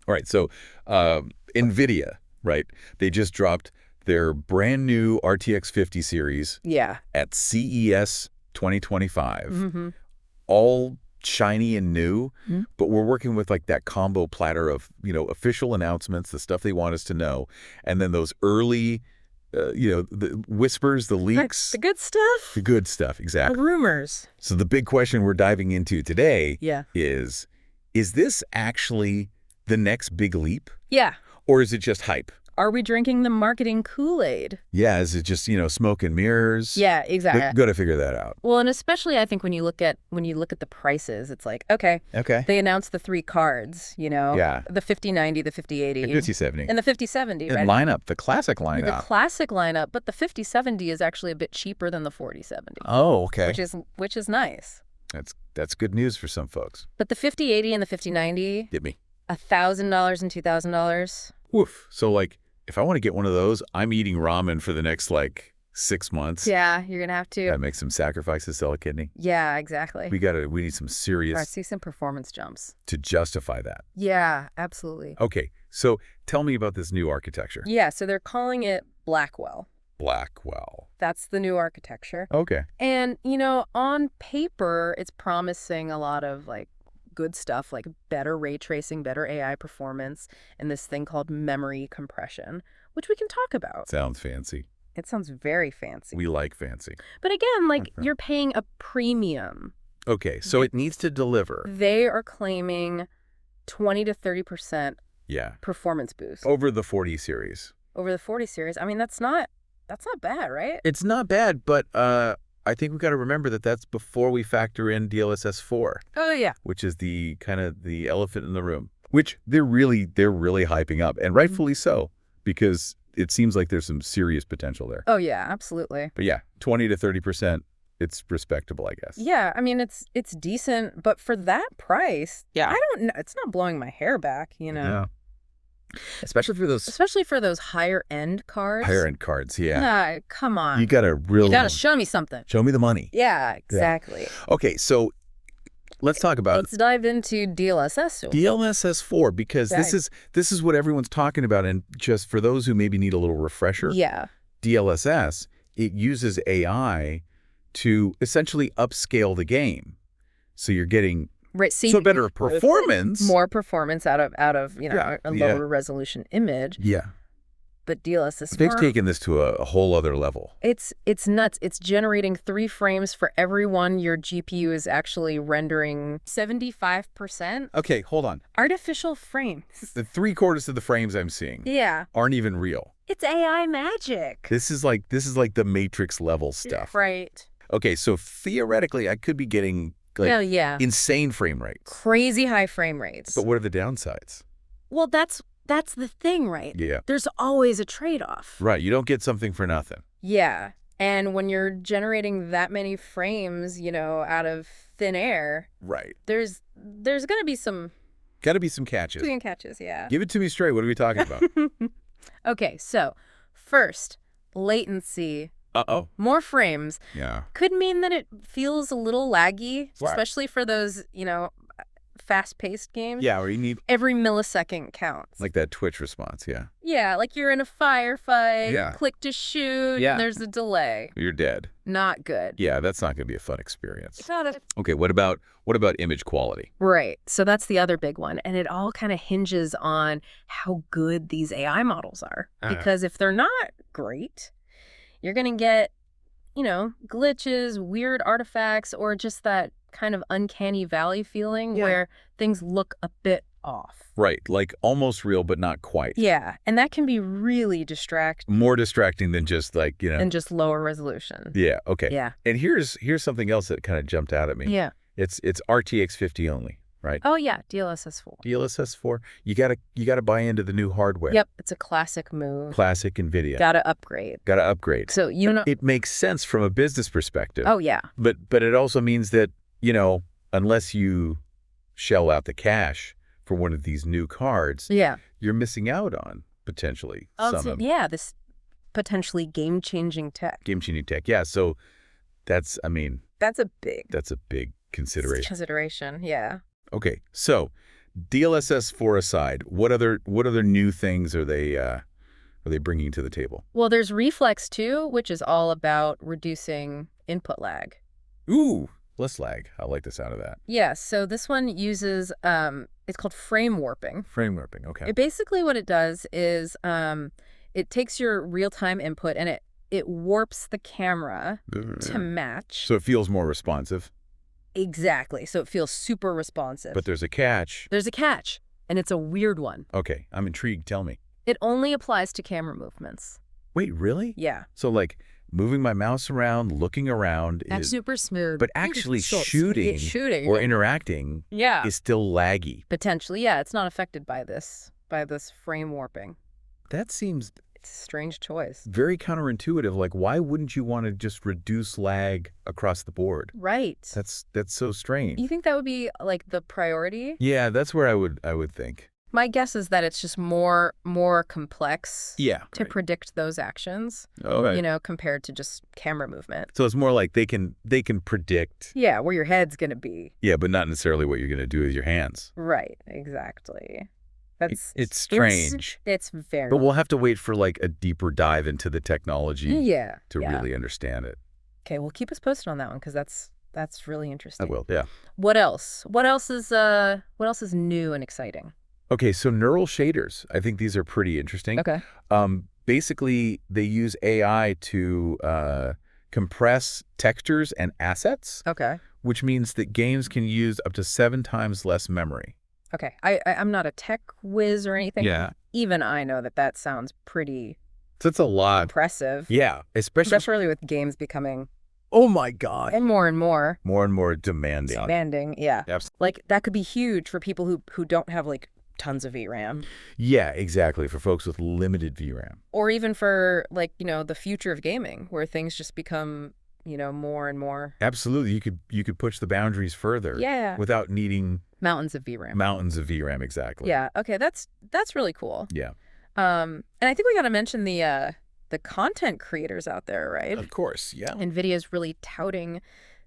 All right, so NVIDIA, right? They just dropped their brand new RTX 50 series Yeah. at CES 2025. Mm-hmm. All shiny and new, Mm-hmm. but we're working with like that combo platter of, official announcements, the stuff they want us to know, and then those early, the whispers, the leaks. The good stuff? The good stuff, exactly. The rumors. So the big question we're diving into today Yeah. is this actually the next big leap? Yeah. Or is it just hype? Are we drinking the marketing Kool-Aid? Yeah, is it just, smoke and mirrors? Yeah, exactly. Got to figure that out. Well, and especially I think when you look at the prices, it's like, okay. They announced the 3 cards, Yeah. the 5090, the 5080, The 5070. and the 5070, right? And lineup, the classic lineup. The classic lineup, but the 5070 is actually a bit cheaper than the 4070. Oh, okay. Which is nice. That's good news for some folks. But the 5080 and the 5090, Hit me. $1,000 and $2,000. Woof. So like, if I want to get one of those, I'm eating ramen for the next 6 months. Yeah, you're gonna have to. Gotta make some sacrifices, sell a kidney. Yeah, exactly. We need some serious I see some performance jumps to justify that. Yeah, absolutely. Okay, so tell me about this new architecture. Yeah, so they're calling it Blackwell. Blackwell. That's the new architecture. Okay. And, on paper, it's promising a lot of good stuff like better ray tracing, better AI performance, and this thing called memory compression, which we can talk about. Sounds fancy. It sounds very fancy. We like fancy. But again, you're paying a premium. Okay, so it needs to deliver. They are claiming 20 to 30% performance boost. Over the 40 series. Over the 40 series. I mean, that's not bad, right? It's not bad, but I think we've got to remember that that's before we factor in DLSS 4. Oh, yeah. Which is the kind of the elephant in the room, which they're really hyping up, and rightfully so, because it seems like there's some serious potential there. Oh, yeah, absolutely. But yeah, 20 to 30%, it's respectable, I guess. Yeah, I mean, it's decent, but for that price, I don't know. It's not blowing my hair back, Yeah. Especially for those higher-end cards. Higher-end cards, yeah. Come on. You got to show me something. Show me the money. Yeah, exactly. Yeah. Okay, so let's talk about Let's dive into DLSS. DLSS 4, because this is what everyone's talking about, and just for those who maybe need a little refresher. Yeah. DLSS, it uses AI to essentially upscale the game. So you're getting better performance. More performance out of a lower resolution image. Yeah. But DLSS 4, they've taken this to a whole other level. It's nuts. It's generating 3 frames for every one your GPU is actually rendering 75%. Okay, hold on. Artificial frames. The 3/4 of the frames I'm seeing aren't even real. It's AI magic. This is like the Matrix level stuff. Right. Okay, so theoretically I could be getting insane frame rates. Crazy high frame rates. But what are the downsides? Well, that's the thing, right? Yeah. There's always a trade-off. Right. You don't get something for nothing. Yeah. And when you're generating that many frames, out of thin air, right, there's going to be some... Got to be some catches. Catches, yeah. Give it to me straight. What are we talking about? Okay, so first, latency. Uh-oh. More frames. Yeah. Could mean that it feels a little laggy, especially for those, fast-paced games. Yeah, where you need... Every millisecond counts. Like that Twitch response, yeah. Yeah, like you're in a firefight, click to shoot, there's a delay. You're dead. Not good. Yeah, that's not going to be a fun experience. It's not Okay, what about image quality? Right, so that's the other big one. And it all kind of hinges on how good these AI models are. Because if they're not great, you're going to get, glitches, weird artifacts, or just that kind of uncanny valley feeling where things look a bit off. Right, like almost real, but not quite. Yeah, and that can be really distracting. More distracting than just And just lower resolution. Yeah, okay. Yeah. And here's something else that kind of jumped out at me. Yeah. It's RTX 50 only, right? Oh, yeah, DLSS 4. DLSS 4. You gotta buy into the new hardware. Yep, it's a classic move. Classic NVIDIA. Gotta upgrade. So, it makes sense from a business perspective. Oh, yeah. But it also means that, unless you shell out the cash for one of these new cards, you're missing out on potentially this potentially game-changing tech. Yeah. So that's a big consideration. yeah. Okay. So DLSS 4 aside, what other new things are they bringing to the table? Well, there's Reflex 2, which is all about reducing input lag. Ooh, less lag. I like the sound of that. Yeah, so this one uses, it's called frame warping. Frame warping, okay. Basically what it does is it takes your real-time input and it warps the camera to match. So it feels more responsive. Exactly. So it feels super responsive. But there's a catch. There's a catch, and it's a weird one. Okay, I'm intrigued. Tell me. It only applies to camera movements. Wait, really? Yeah. So like moving my mouse around, looking around That's super smooth. But actually shooting or interacting is still laggy. Potentially, yeah. It's not affected by this frame warping. That seems... It's a strange choice. Very counterintuitive. Like, why wouldn't you want to just reduce lag across the board? Right. That's so strange. You think that would be like the priority? Yeah, that's where I would think. My guess is that it's just more complex to predict those actions, compared to just camera movement. So it's more like they can predict. Yeah, where your head's going to be. Yeah, but not necessarily what you're going to do with your hands. Right, exactly. It's strange. It's very... But we'll have to wait for like a deeper dive into the technology to really understand it. Okay, well, keep us posted on that one because that's really interesting. I will, yeah. What else? What else is new and exciting? Okay, so neural shaders. I think these are pretty interesting. Okay. Basically, they use AI to compress textures and assets. Okay. Which means that games can use up to 7 times less memory. Okay. I'm not a tech whiz or anything. Yeah. Even I know that sounds pretty... That's a lot. Impressive. Yeah. Especially with games becoming... Oh, my God. And more and more. More and more demanding. Demanding, yeah. Absolutely. Like, that could be huge for people who don't have, like, tons of VRAM. Yeah, exactly. For folks with limited VRAM. Or even for, like, the future of gaming, where things just become... more and more. Absolutely. You could push the boundaries further. Yeah. Without needing mountains of VRAM. Mountains of VRAM, exactly. Yeah. Okay. That's really cool. Yeah. And I think we got to mention the content creators out there, right? Of course. Yeah. NVIDIA's really touting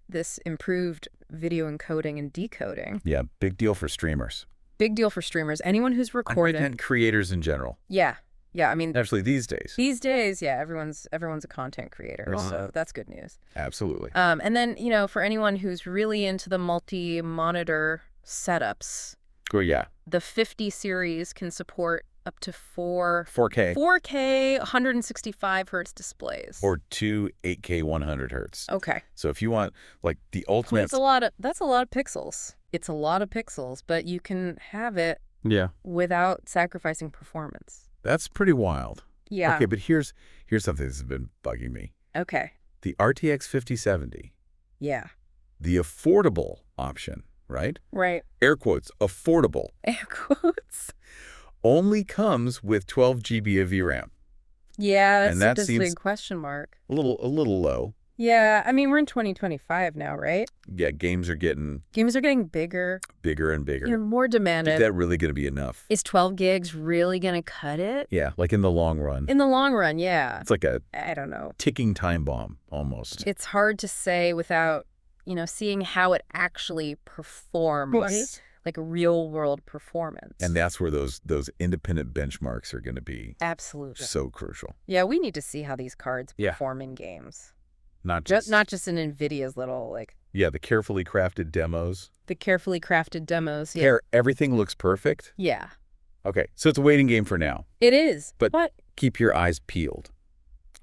this improved video encoding and decoding. Yeah. Big deal for streamers. Big deal for streamers. Anyone who's recording. Content creators in general. Yeah. Yeah, I mean... Actually, these days. These days, yeah, everyone's a content creator, so that's good news. Absolutely. And then, for anyone who's really into the multi-monitor setups... Oh, yeah. The 50 series can support up to 4K. 4K 165 hertz displays. Or 2 8K 100 hertz. Okay. So if you want, like, the ultimate... That's a lot of pixels. It's a lot of pixels, but you can have it without sacrificing performance. That's pretty wild. Yeah. Okay, but here's something that's been bugging me. Okay. The RTX 5070. Yeah. The affordable option, right? Right. Air quotes, affordable. Air quotes. Only comes with 12 GB of VRAM. Yeah, that's a big question mark. A little low. Yeah, I mean, we're in 2025 now, right? Yeah, games are getting bigger. Bigger and bigger. More demanded. Is that really going to be enough? Is 12 gigs really going to cut it? Yeah, like in the long run. In the long run, yeah. It's like I don't know. Ticking time bomb, almost. It's hard to say without, seeing how it actually performs. Right. Like real world performance. And that's where those independent benchmarks are going to be absolutely so crucial. Yeah, we need to see how these cards perform in games. Not just in NVIDIA's little the carefully crafted demos. Yeah. Everything looks perfect. Yeah. Okay, so it's a waiting game for now. It is. But keep your eyes peeled.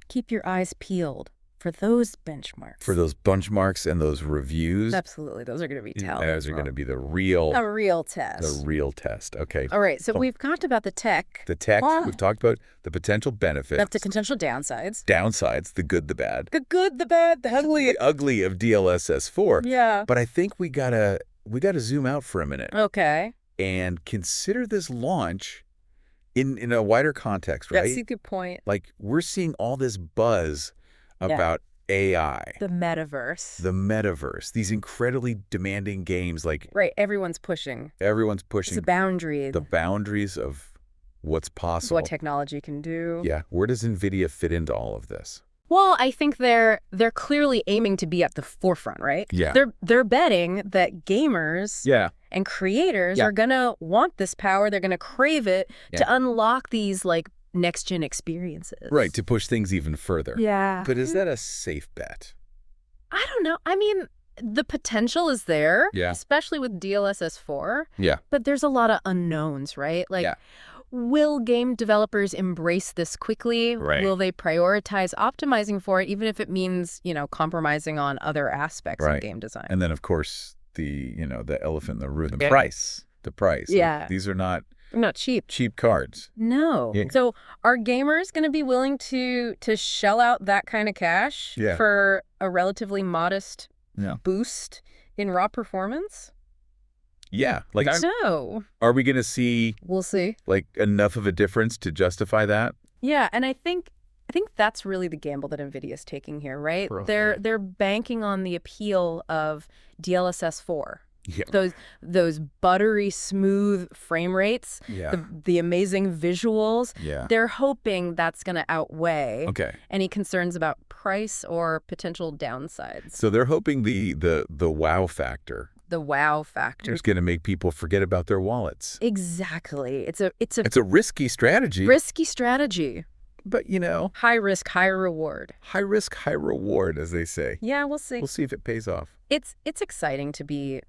Keep your eyes peeled for those benchmarks. For those benchmarks and those reviews. Absolutely. Those are going to be telling. Those are going to be the real test. The real test. Okay. All right. So we've talked about the tech. We've talked about the potential benefits. The potential downsides. The good, the bad. The good, the bad, the ugly. The ugly of DLSS 4. Yeah. But I think we gotta zoom out for a minute. Okay. And consider this launch in a wider context, right? That's a good point. Like, we're seeing all this buzz about AI. The metaverse. These incredibly demanding games. Right. Everyone's pushing. It's a boundary. The boundaries of what's possible. What technology can do. Yeah. Where does NVIDIA fit into all of this? Well, I think they're clearly aiming to be at the forefront, right? Yeah. They're betting that gamers and creators are gonna want this power. They're gonna crave it to unlock these like next-gen experiences. Right, to push things even further. Yeah. But is that a safe bet? I don't know. I mean, the potential is there, especially with DLSS 4. Yeah. But there's a lot of unknowns, right? Like, will game developers embrace this quickly? Right. Will they prioritize optimizing for it, even if it means, compromising on other aspects of game design? And then, of course, the elephant in the room, the price. The price. Yeah. These are not cheap. Cheap cards. No. Yeah. So are gamers going to be willing to shell out that kind of cash for a relatively modest boost in raw performance? Yeah. Like, so are we going to see? We'll see. Like enough of a difference to justify that? Yeah, and I think that's really the gamble that NVIDIA's taking here, right? They're banking on the appeal of DLSS 4. Yeah. Those buttery smooth frame rates, the amazing visuals. Yeah. They're hoping that's going to outweigh any concerns about price or potential downsides. So they're hoping the wow factor. The wow factor is going to make people forget about their wallets. Exactly. It's a risky strategy. Risky strategy. But, high risk, high reward. High risk, high reward, as they say. Yeah, we'll see. We'll see if it pays off. It's exciting to be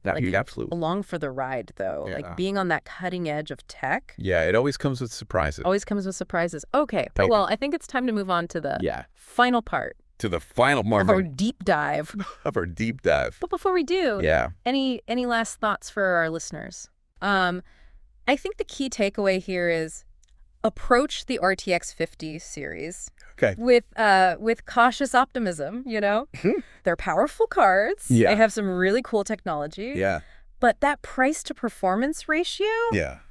along for the ride, though. Yeah. Like being on that cutting edge of tech. Yeah, it always comes with surprises. Okay. Well, I think it's time to move on to the final part. To the final part of our deep dive. But before we do, any last thoughts for our listeners? I think the key takeaway here is approach the RTX 50 series with cautious optimism, They're powerful cards. Yeah. They have some really cool technology. Yeah. But that price to performance ratio,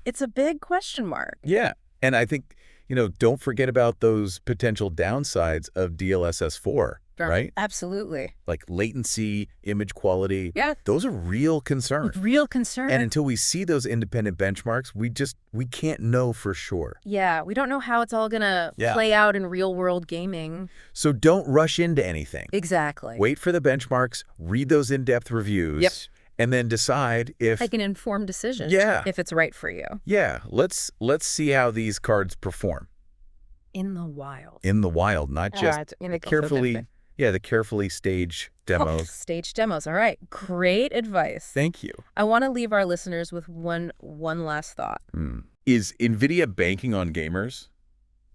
it's a big question mark. Yeah. And I think, don't forget about those potential downsides of DLSS 4, right? Absolutely. Like latency, image quality. Yeah. Those are real concerns. Real concern. And until we see those independent benchmarks, we can't know for sure. Yeah. We don't know how it's all going to play out in real world gaming. So don't rush into anything. Exactly. Wait for the benchmarks, read those in-depth reviews. Yep. And then decide if make an informed decision. If it's right for you. Yeah, let's see how these cards perform in the wild. In the wild, not just carefully. Yeah, the carefully staged demos. Staged demos. All right, great advice. Thank you. I want to leave our listeners with one last thought. Is NVIDIA banking on gamers?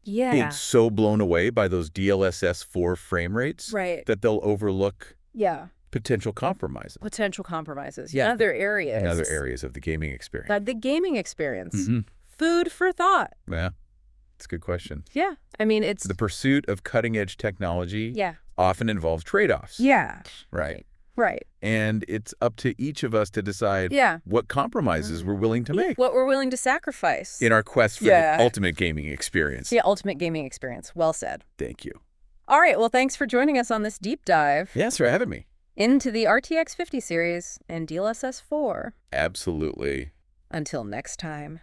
Yeah. Being so blown away by those DLSS 4 frame rates, that they'll overlook. Potential compromises. Yeah. Other areas of the gaming experience. The gaming experience. Food for thought. Yeah. It's a good question. Yeah. I mean, it's the pursuit of cutting-edge technology often involves trade-offs. Yeah. Right. Right. And it's up to each of us to decide what compromises we're willing to make. What we're willing to sacrifice. In our quest for the ultimate gaming experience. Yeah, ultimate gaming experience. Well said. Thank you. All right. Well, thanks for joining us on this deep dive. Yes, for having me. Into the RTX 50 series and DLSS 4. Absolutely. Until next time,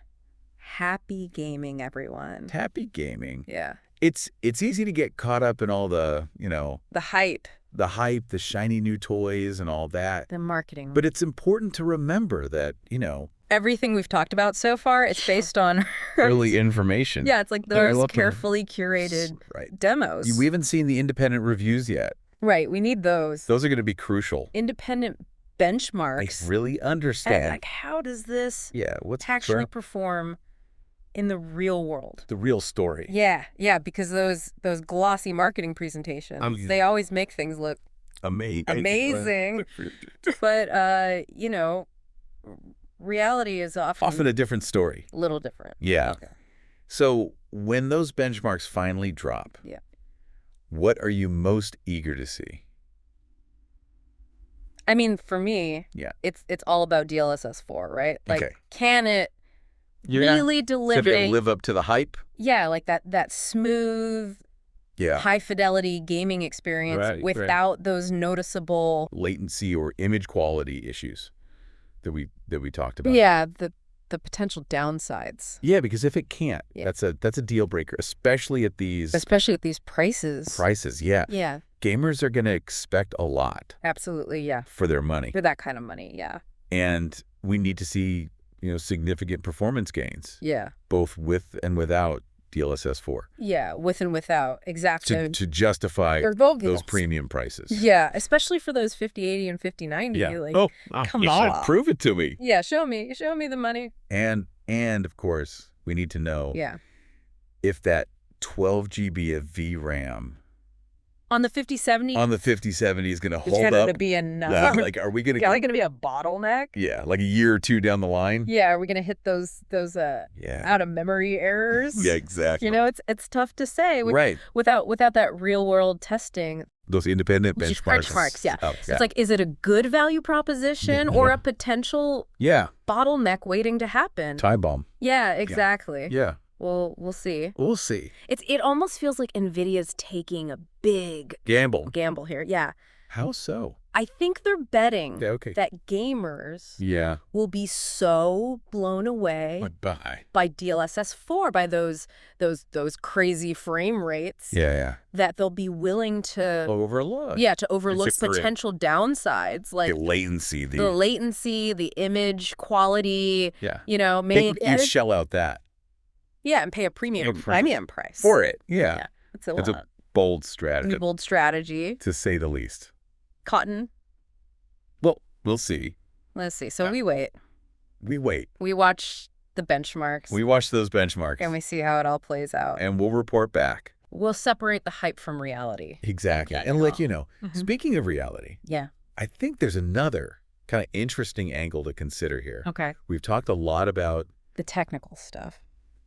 happy gaming, everyone. Happy gaming. Yeah. It's easy to get caught up in all the, the hype. The shiny new toys and all that. The marketing. But it's important to remember that, everything we've talked about so far, it's based on early information. Yeah, it's like those carefully curated demos. We haven't seen the independent reviews yet. Right, we need those. Those are going to be crucial. Independent benchmarks. Like really understand. Like how does this what's actually perform in the real world? The real story. Yeah, because those glossy marketing presentations, they always make things look amazing. But reality is often a different story. A little different. Yeah. Okay. So when those benchmarks finally drop, what are you most eager to see? I mean, for me, it's all about DLSS 4, right? Like, can it really deliver? Live up to the hype? Yeah, like that smooth, high fidelity gaming experience without those noticeable latency or image quality issues that we talked about. Yeah, the potential downsides. Yeah, because if it can't, that's a deal breaker, especially at these prices. Yeah. Yeah. Gamers are going to expect a lot. Absolutely, yeah. For their money. For that kind of money, yeah. And we need to see, significant performance gains. Yeah. Both with and without DLSS 4. Yeah, with and without, exactly. To justify those premium prices. Yeah, especially for those 5080 and 5090. Yeah. Like, come on. Prove it to me. Yeah, show me the money. And of course, we need to know if that 12 GB of VRAM on the 5070 is going to hold up. It's going to be enough. Like, are we going to? Yeah, like going to be a bottleneck. Yeah, like a year or two down the line. Yeah, are we going to hit those out of memory errors? Yeah, exactly. It's tough to say. Right. Without that real world testing. Those independent benchmarks. Yeah. It's like, is it a good value proposition or a potential bottleneck waiting to happen? Time bomb. Yeah, exactly. Yeah. Well, we'll see. We'll see. It almost feels like NVIDIA's taking a big gamble here. Yeah. How so? I think they're betting that gamers will be so blown away by DLSS 4, by those crazy frame rates that they'll be willing to overlook. Yeah, to overlook potential downsides like the latency, the image quality. Yeah. Maybe you shell out that. Yeah, and pay a premium price for it. Yeah. It's a bold strategy. It's a bold strategy, to say the least. Cotton. Well, we'll see. Let's see. So we wait. We watch the benchmarks. We watch those benchmarks. And we see how it all plays out. And we'll report back. We'll separate the hype from reality. Exactly. And speaking of reality, I think there's another kind of interesting angle to consider here. Okay. We've talked a lot about the technical stuff.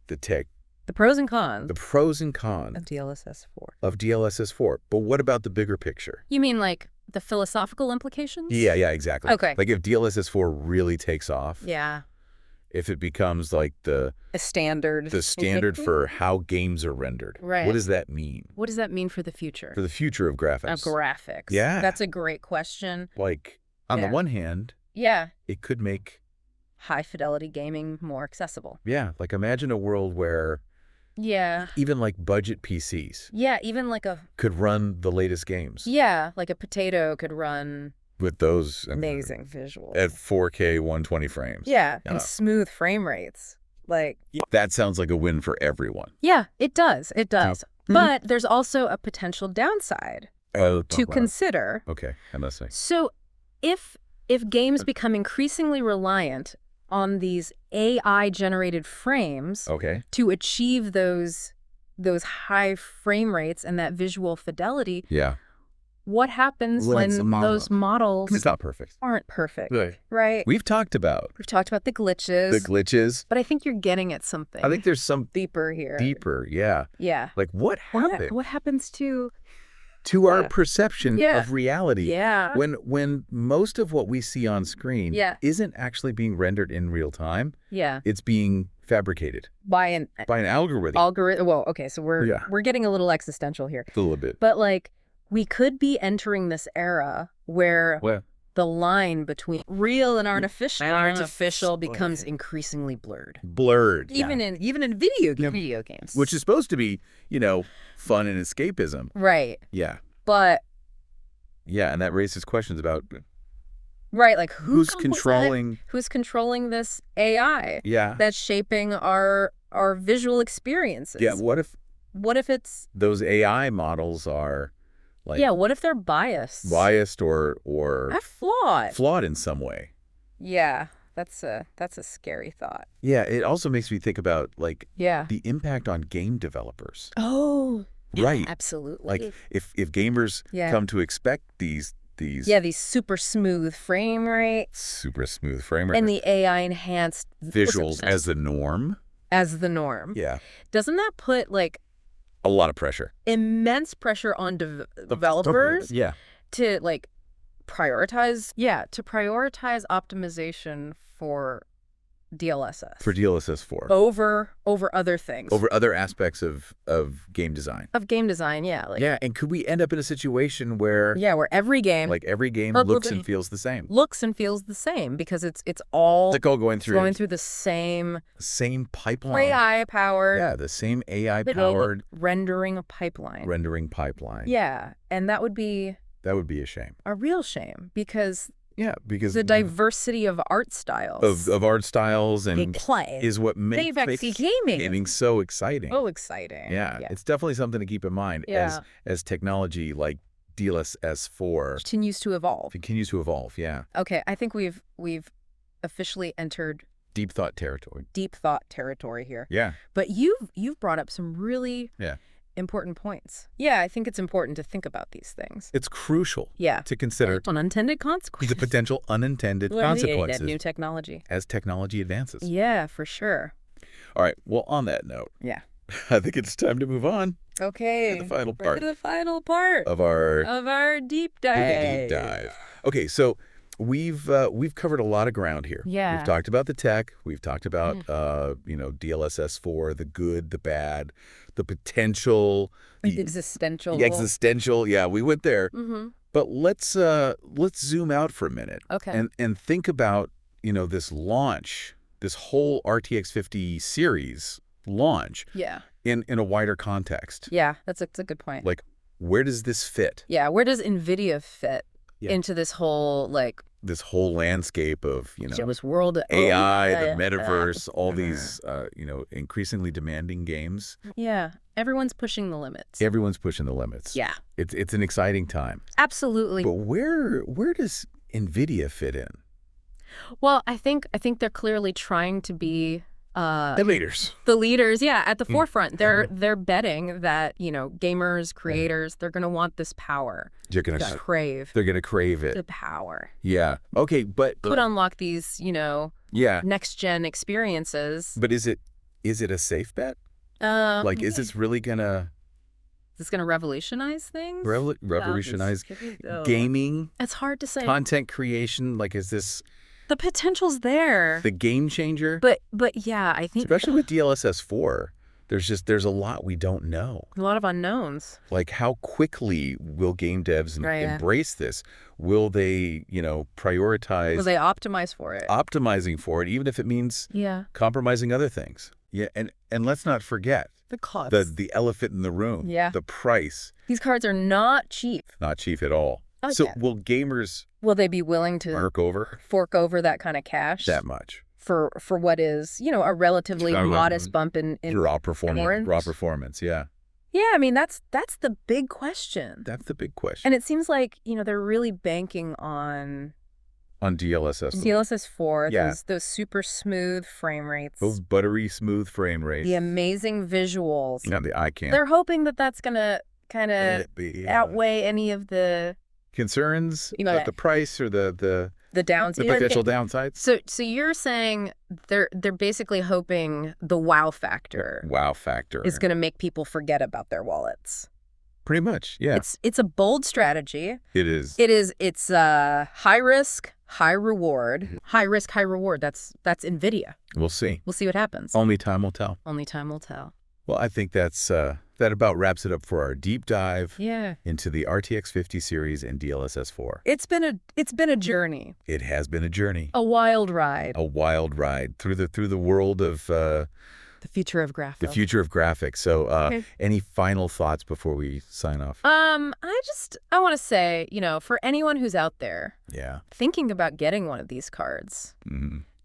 The pros and cons. The pros and cons. Of DLSS 4. But what about the bigger picture? You mean like the philosophical implications? Yeah, exactly. Okay. Like if DLSS 4 really takes off. Yeah. If it becomes like the standard. The standard for how games are rendered. Right. What does that mean? What does that mean for the future? For the future of graphics. Yeah. That's a great question. Like, on the one hand. Yeah. It could make high fidelity gaming more accessible. Yeah. Like imagine a world where even like budget PCs. Yeah, even like could run the latest games. Yeah, like a potato could run with those amazing visuals at 4K 120 frames. Yeah, and smooth frame rates. Like that sounds like a win for everyone. Yeah, it does. It does. But there's also a potential downside to consider. Okay, I'm listening. So if games become increasingly reliant on these AI-generated frames to achieve those high frame rates and that visual fidelity, what happens when those models aren't perfect, right? We've talked about the glitches. But I think you're getting at something. I think there's some deeper here. Yeah. Like what happens? What happens to our perception of reality. Yeah. When most of what we see on screen isn't actually being rendered in real time. Yeah. It's being fabricated by an algorithm. Well, okay, so we're getting a little existential here. A little bit. But like we could be entering this era where the line between real and artificial becomes increasingly blurred. Even in video games. Which is supposed to be, fun and escapism. Right. Yeah. But and that raises questions about like who's controlling this AI that's shaping our visual experiences. Yeah, what if it's those AI models are what if they're biased or flawed in some way? Yeah, that's a scary thought. Yeah, it also makes me think about the impact on game developers. Oh, right, absolutely. Like if gamers come to expect these super smooth frame rates, and the AI enhanced visuals as the norm. Yeah, doesn't that put a lot of pressure, immense pressure on developers to prioritize optimization for DLSS. For DLSS 4. Over other things. Over other aspects of game design. Of game design, yeah. Yeah, and could we end up in a situation where... Yeah, where every game... Like every game looks and feels the same. Looks and feels the same because it's all... It's all going through the same... Same pipeline. AI-powered... Yeah, the same AI-powered... Rendering pipeline. Rendering pipeline. Yeah, and that would be... That would be a shame. A real shame because... Yeah, because the diversity of art styles of art styles and play is what makes gaming so exciting. Oh, exciting! Yeah, it's definitely something to keep in mind as technology like DLSS 4 continues to evolve. Yeah. Okay, I think we've officially entered deep thought territory. Deep thought territory here. Yeah. But you've brought up some really important points. Yeah, I think it's important to think about these things. It's crucial to consider unintended consequences. The potential unintended consequences. New technology. As technology advances. Yeah, for sure. All right, well, on that note, I think it's time to move on. Okay. To the final part. To the final part of our deep dive. Okay, so we've covered a lot of ground here. Yeah. We've talked about the tech. We've talked about DLSS 4, the good, the bad, the potential, the existential. Yeah, we went there. But let's zoom out for a minute. Okay. And think about this launch, this whole RTX 50 series launch. Yeah. In a wider context. Yeah, that's a good point. Like, where does this fit? Yeah, where does NVIDIA fit into this whole landscape of this world of AI, the metaverse, all these increasingly demanding games. Yeah, everyone's pushing the limits. Yeah, it's an exciting time. Absolutely. But where does NVIDIA fit in? Well, I think they're clearly trying to be the leaders. At the forefront. They're betting that gamers, creators, they're going to want this power. They're going to crave it. The power. Yeah. Okay, but could unlock these next gen experiences. But is it a safe bet? Is this really gonna? Is this gonna revolutionize things? Revolutionize gaming? It's hard to say. Content creation. Is this? The potential's there. The game changer. But yeah, I think especially with DLSS 4, there's a lot we don't know. A lot of unknowns. Like, how quickly will game devs embrace this? Will they, prioritize? Will they optimize for it? Optimizing for it, even if it means compromising other things. Yeah, and let's not forget the cost. The elephant in the room. Yeah. The price. These cards are not cheap. Not cheap at all. Oh, so will gamers? Will they be willing to fork over that kind of cash? That much for what is a relatively modest bump in raw performance. Yeah. Yeah, I mean that's the big question. That's the big question. And it seems like they're really banking on DLSS 4. Those super smooth frame rates. Those buttery smooth frame rates. The amazing visuals. The eye can't. They're hoping that that's gonna kind of outweigh any of the concerns about the price or the downs, the potential downsides. So you're saying they're basically hoping the wow factor is going to make people forget about their wallets. Pretty much, yeah. It's a bold strategy. It is. It's high risk, high reward. High risk, high reward. That's NVIDIA. We'll see. We'll see what happens. Only time will tell. Well, I think that about wraps it up for our deep dive into the RTX 50 series and DLSS 4. It's been a journey. It has been a journey. A wild ride. Through the world of the future of graphics. The future of graphics. So, any final thoughts before we sign off? I want to say, for anyone who's out there, thinking about getting one of these cards.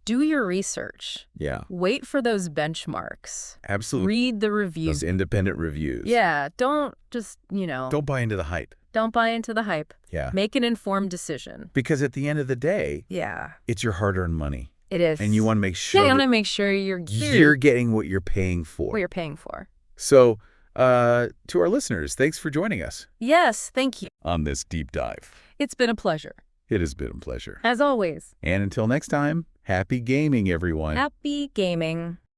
Do your research. Yeah. Wait for those benchmarks. Absolutely. Read the reviews. Those independent reviews. Yeah. Don't just, Don't buy into the hype. Yeah. Make an informed decision. Because at the end of the day, it's your hard-earned money. It is. And you want to make sure. You want to make sure you're getting what you're paying for. So, to our listeners, thanks for joining us. Yes, thank you. On this deep dive. It's been a pleasure. It has been a pleasure. As always. And until next time, happy gaming, everyone. Happy gaming.